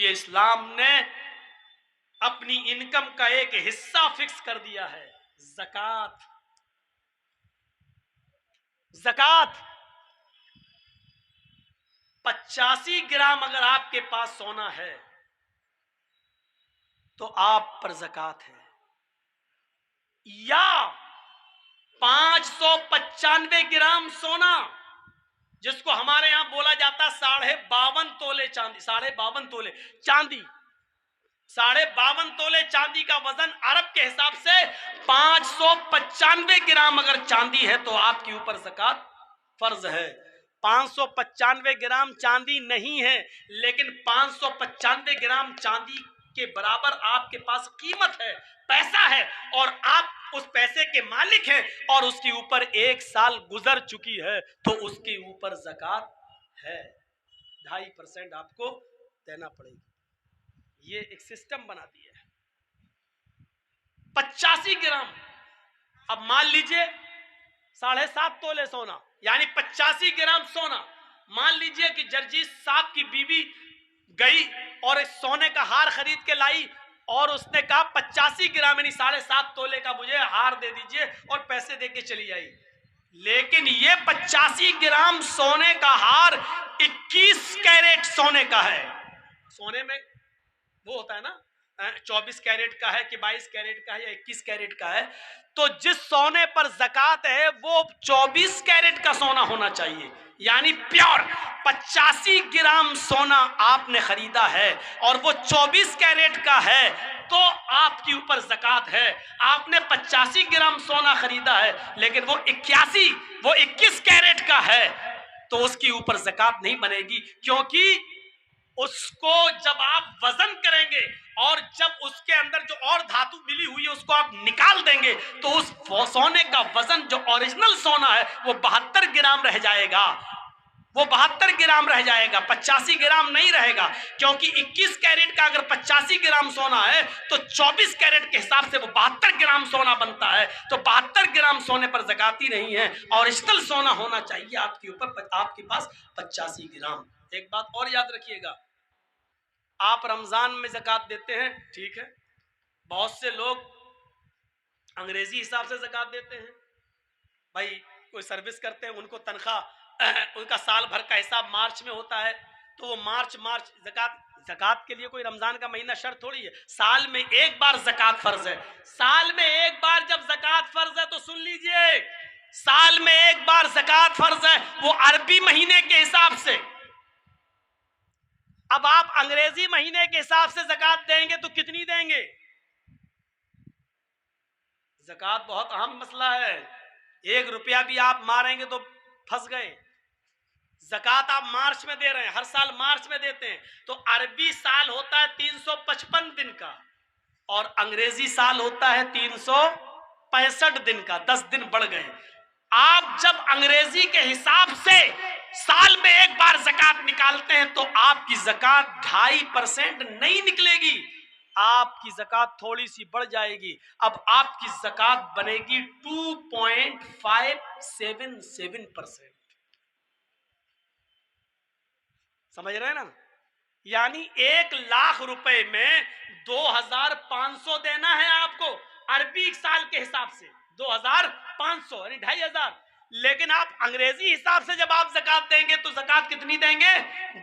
یہ اسلام نے اپنی انکم کا ایک حصہ فکس کر دیا ہے، زکوٰۃ۔ زکوٰۃ 85 گرام اگر آپ کے پاس سونا ہے تو آپ پر زکوٰۃ ہے، یا 595 گرام سونا جس کو ہمارے یہاں بولا جاتا 52.5 تولے چاندی، 52.5 تولے چاندی، 52.5 تولے چاندی کا وزن عرب کے حساب سے 595 گرام اگر چاندی ہے تو آپ کے اوپر زکوٰۃ فرض ہے۔ 595 گرام چاندی نہیں ہے، لیکن 595 گرام چاندی کے برابر آپ کے پاس قیمت ہے، پیسہ ہے، اور آپ اس پیسے کے مالک ہیں، اور اس کے اوپر 1 سال گزر چکی ہے تو اس کے اوپر زکوٰۃ ہے، 2.5% آپ کو دینا پڑے گی۔ یہ ایک سسٹم بنا دیا ہے۔ 85 گرام، اب مان لیجئے 7.5 تولے سونا، یعنی 85 گرام سونا۔ مان لیجئے کہ جرجیت صاحب کی بیوی گئی اور ایک سونے کا ہار خرید کے لائی، اور اس نے کہا 85 گرام یعنی 7.5 تولے کا مجھے ہار دے دیجئے، اور پیسے دے کے چلی آئی۔ لیکن یہ 85 گرام سونے کا ہار 21 کیرٹ سونے کا ہے۔ سونے میں وہ ہوتا ہے نا 24 کیرٹ کا ہے کہ 22 کیرٹ کا ہے یا 21 کیرٹ کا ہے، تو جس سونے پر زکوٰۃ ہے وہ 24 کیرٹ کا سونا ہونا چاہیے، یعنی پیور 85 گرام سونا آپ نے خریدا ہے اور وہ 24 کیرٹ کا ہے تو آپ کے اوپر زکوٰۃ ہے۔ آپ نے 85 گرام سونا خریدا ہے لیکن وہ 21 کیرٹ کا ہے تو اس کے اوپر زکوٰۃ نہیں بنے گی، کیونکہ اس کو جب آپ وزن کریں گے اور جب اس کے اندر جو اور دھاتو ملی ہوئی ہے اس کو آپ نکال دیں گے تو اس سونے کا وزن جو اوریجنل سونا ہے وہ 72 گرام رہ جائے گا، وہ 72 گرام رہ جائے گا، 85 گرام نہیں رہے گا، کیونکہ 21 کیرٹ کا اگر 85 گرام سونا ہے تو 24 کیرٹ کے حساب سے وہ 72 گرام سونا بنتا ہے، تو 72 گرام سونے پر زکوٰۃ ہی نہیں ہے، اوریجنل سونا ہونا چاہیے آپ کے اوپر، آپ کے پاس 85 گرام۔ ایک بات اور یاد رکھیے گا، آپ رمضان میں زکوٰۃ دیتے ہیں، ٹھیک ہے، بہت سے لوگ انگریزی حساب سے زکوٰۃ دیتے ہیں، بھائی کوئی سروس کرتے ہیں ان کو تنخواہ ان کا سال بھر کا حساب مارچ میں ہوتا ہے تو وہ مارچ زکوٰۃ کے لیے کوئی رمضان کا مہینہ شرط تھوڑی ہے، سال میں ایک بار زکوٰۃ فرض ہے، سال میں ایک بار جب زکوٰۃ فرض ہے تو سن لیجئے، سال میں ایک بار زکوٰۃ فرض ہے وہ عربی مہینے کے حساب سے۔ اب آپ انگریزی مہینے کے حساب سے زکوٰۃ دیں گے تو کتنی دیں گے؟ زکوٰۃ بہت اہم مسئلہ ہے، 1 روپیہ بھی آپ ماریں گے تو پھنس گئے۔ زکوٰۃ آپ مارچ میں دے رہے ہیں، ہر سال مارچ میں دیتے ہیں، تو عربی سال ہوتا ہے 355 دن کا اور انگریزی سال ہوتا ہے 365 دن کا، 10 دن بڑھ گئے۔ آپ جب انگریزی کے حساب سے سال میں ایک بار زکوٰۃ نکالتے ہیں تو آپ کی زکوٰۃ 2.5% نہیں نکلے گی، آپ کی زکوٰۃ تھوڑی سی بڑھ جائے گی، اب آپ کی زکوٰۃ بنے گی 2.577%۔ سمجھ رہے ہیں نا؟ یعنی 1,00,000 روپے میں 2,500 دینا ہے آپ کو عربی سال کے حساب سے، 2,500 یعنی 2,500، لیکن آپ انگریزی حساب سے جب آپ زکوٰۃ دیں گے تو زکوٰۃ کتنی دیں گے؟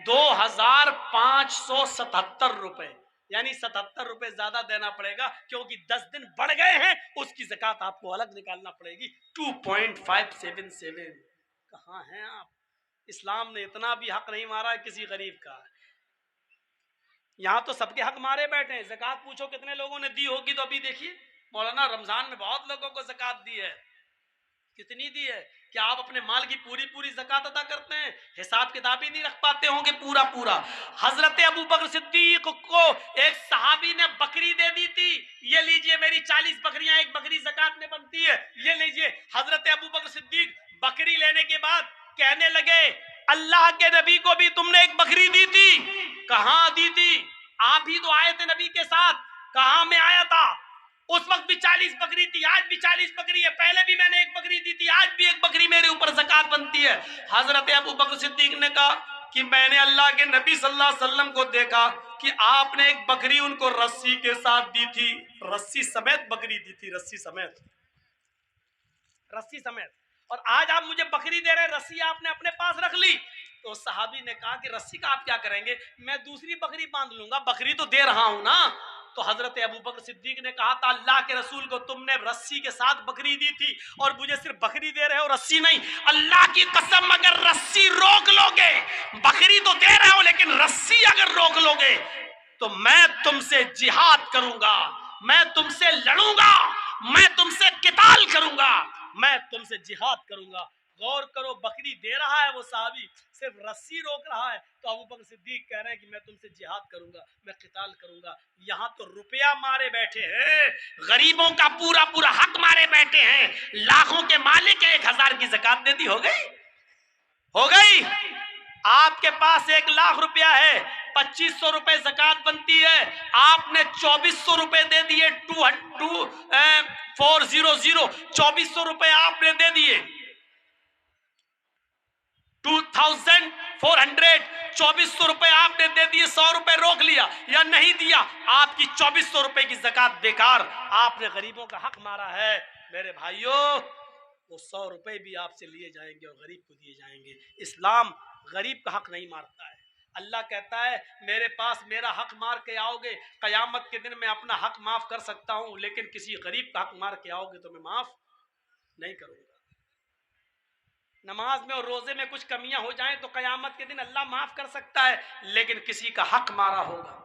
2,577 روپے، یعنی 77 روپے زیادہ دینا پڑے گا، کیونکہ 10 دن بڑھ گئے ہیں، اس کی زکوٰۃ آپ کو الگ نکالنا پڑے گی 2.577۔ کہاں ہیں آپ؟ اسلام نے اتنا بھی حق نہیں مارا ہے کسی غریب کا، یہاں تو سب کے حق مارے بیٹھے ہیں۔ زکوٰۃ پوچھو کتنے لوگوں نے دی ہوگی تو ابھی دیکھیے مولانا رمضان میں بہت لوگوں کو زکوٰۃ دی ہے، کتنی دی ہے؟ کیا آپ اپنے مال کی پوری زکوٰۃ ادا کرتے ہیں؟ حساب کتاب ہی نہیں رکھ پاتے ہوں گے پورا۔ حضرت ابو بکر صدیق کو ایک صحابی نے بکری دے دی تھی، یہ لیجئے میری 40 بکریاں، ایک بکری زکوٰۃ میں بنتی ہے، یہ لیجئے۔ حضرت ابو بکر صدیق بکری لینے کے بعد کہنے لگے اللہ کے نبی کو بھی تم نے ایک بکری دی تھی، کہاں دی تھی؟ آپ ہی تو آئے تھے نبی کے ساتھ، کہاں میں آیا تھا؟ اس وقت بھی 40 بکری تھی، آج بھی 40 بکری ہے، پہلے بھی میں نے ایک بکری دی تھی، آج بھی ایک بکری میرے اوپر زکوٰۃ بنتی ہے۔ حضرت ابو بکر صدیق نے کہا کہ میں نے اللہ کے نبی صلی اللہ علیہ وسلم کو دیکھا کہ آپ نے ایک بکری ان کو رسی کے ساتھ دی تھی، رسی سمیت بکری دی تھی، رسی سمیت، رسی سمیت، اور آج آپ مجھے بکری دے رہے ہیں، رسی آپ نے اپنے پاس رکھ لی۔ تو صحابی نے کہا کہ رسی کا آپ کیا کریں گے؟ میں دوسری بکری باندھ لوں گا، بکری تو دے رہا ہوں نا۔ تو حضرت ابوبکر صدیق نے کہا تھا اللہ کے رسول کو تم نے رسی کے ساتھ بکری دی تھی اور مجھے صرف بکری دے رہے ہو، رسی نہیں۔ اللہ کی قسم اگر رسی روک لو گے، بکری تو دے رہے ہو لیکن رسی اگر روک لو گے تو میں تم سے جہاد کروں گا، میں تم سے لڑوں گا، میں تم سے قتال کروں گا، میں تم سے جہاد کروں گا۔ غور کرو، بکری دے رہا ہے وہ صحابی، صرف رسی روک رہا ہے، تو ابوبکر صدیق کہہ رہے ہیں کہ میں تم سے جہاد کروں گا، میں قتال کروں گا۔ یہاں تو روپیہ مارے بیٹھے ہیں، غریبوں کا پورا پورا حق مارے بیٹھے ہیں، لاکھوں کے مالک ہیں، 1000 کی زکات دے دی، ہو گئی، ہو گئی۔ آپ کے پاس 1,00,000 روپیہ ہے، 2500 روپے زکات بنتی ہے، آپ نے 2400 روپے دے دیے، 400 2400 روپے آپ نے دے دیے، 2400 2400 روپے آپ نے دے دیے، 100 روپے روک لیا یا نہیں دیا، آپ کی 2400 روپے کی زکات بیکار، آپ نے غریبوں کا حق مارا ہے۔ میرے بھائیوں، وہ 100 روپے بھی آپ سے لیے جائیں گے اور غریب کو دیے جائیں گے۔ اسلام غریب کا حق نہیں مارتا ہے۔ اللہ کہتا ہے میرے پاس میرا حق مار کے آؤ گے، قیامت کے دن میں اپنا حق معاف کر سکتا ہوں، لیکن کسی غریب کا حق مار کے آؤ گے تو میں معاف نہیں کروں گا۔ نماز میں اور روزے میں کچھ کمیاں ہو جائیں تو قیامت کے دن اللہ معاف کر سکتا ہے، لیکن کسی کا حق مارا ہوگا